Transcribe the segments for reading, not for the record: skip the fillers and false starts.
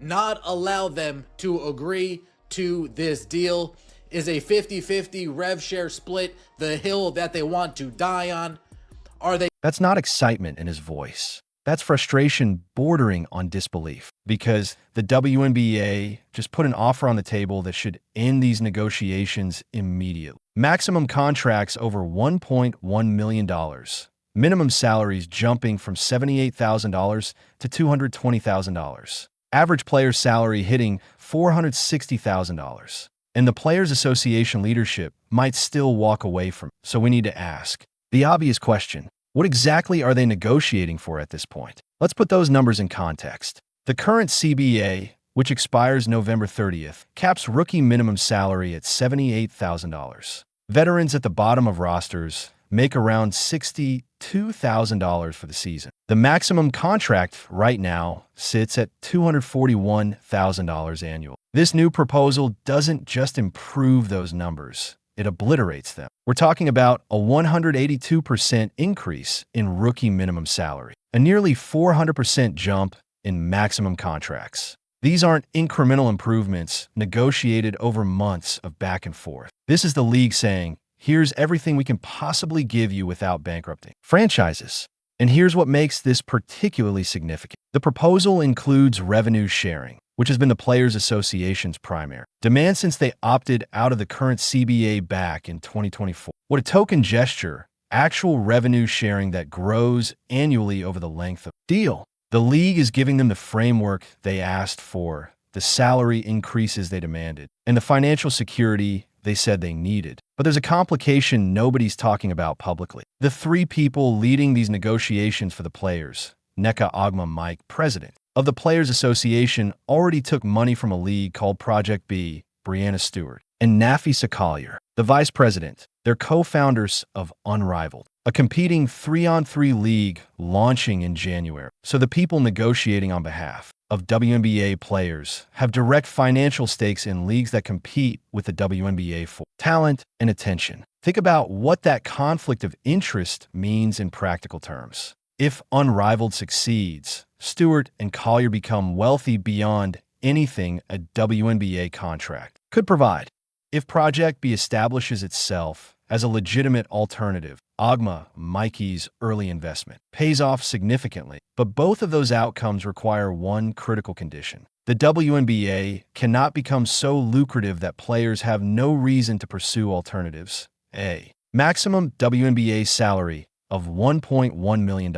not allow them to agree to this deal? Is a 50-50 rev share split the hill that they want to die on? Are they? That's not excitement in his voice. That's frustration bordering on disbelief, because the WNBA just put an offer on the table that should end these negotiations immediately. Maximum contracts over $1.1 million. Minimum salaries jumping from $78,000 to $220,000. Average player salary hitting $460,000. And the Players Association leadership might still walk away from it. So we need to ask the obvious question: what exactly are they negotiating for at this point? Let's put those numbers in context. The current CBA, which expires November 30th, caps rookie minimum salary at $78,000. Veterans at the bottom of rosters make around $62,000 for the season. The maximum contract right now sits at $241,000 annual. This new proposal doesn't just improve those numbers, it obliterates them. We're talking about a 182% increase in rookie minimum salary, a nearly 400% jump in maximum contracts. These aren't incremental improvements negotiated over months of back and forth. This is the league saying, here's everything we can possibly give you without bankrupting franchises. And here's what makes this particularly significant. The proposal includes revenue sharing, which has been the Players Association's primary demand since they opted out of the current CBA back in 2024. What a token gesture, actual revenue sharing that grows annually over the length of the deal. The league is giving them the framework they asked for, the salary increases they demanded, and the financial security they said they needed. But there's a complication nobody's talking about publicly. The three people leading these negotiations for the players, Nneka Ogma Mike, president of the Players Association, already took money from a league called Project B, Breanna Stewart, and Nafisa Collier, the vice president. They're co-founders of Unrivaled, a competing 3-on-3 league launching in January. So the people negotiating on behalf of WNBA players have direct financial stakes in leagues that compete with the WNBA for talent and attention. Think about what that conflict of interest means in practical terms. If Unrivaled succeeds, Stewart and Collier become wealthy beyond anything a WNBA contract could provide. If Project B establishes itself as a legitimate alternative, Ogma Mikey's early investment pays off significantly. But both of those outcomes require one critical condition. The WNBA cannot become so lucrative that players have no reason to pursue alternatives. A maximum WNBA salary of $1.1 million,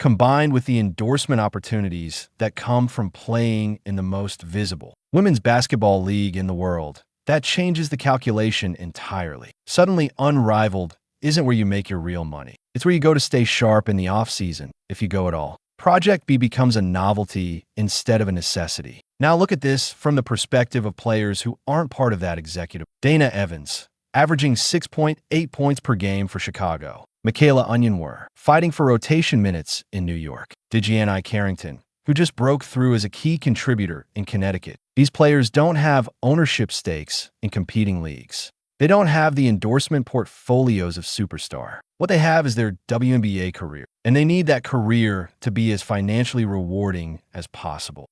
combined with the endorsement opportunities that come from playing in the most visible women's basketball league in the world. That changes the calculation entirely. Suddenly, Unrivaled isn't where you make your real money. It's where you go to stay sharp in the off-season, if you go at all. Project B becomes a novelty instead of a necessity. Now look at this from the perspective of players who aren't part of that executive. Dana Evans, averaging 6.8 points per game for Chicago. Michaela Onyenwere, fighting for rotation minutes in New York. Dejiani Carrington, who just broke through as a key contributor in Connecticut. These players don't have ownership stakes in competing leagues. They don't have the endorsement portfolios of superstar. What they have is their WNBA career, and they need that career to be as financially rewarding as possible.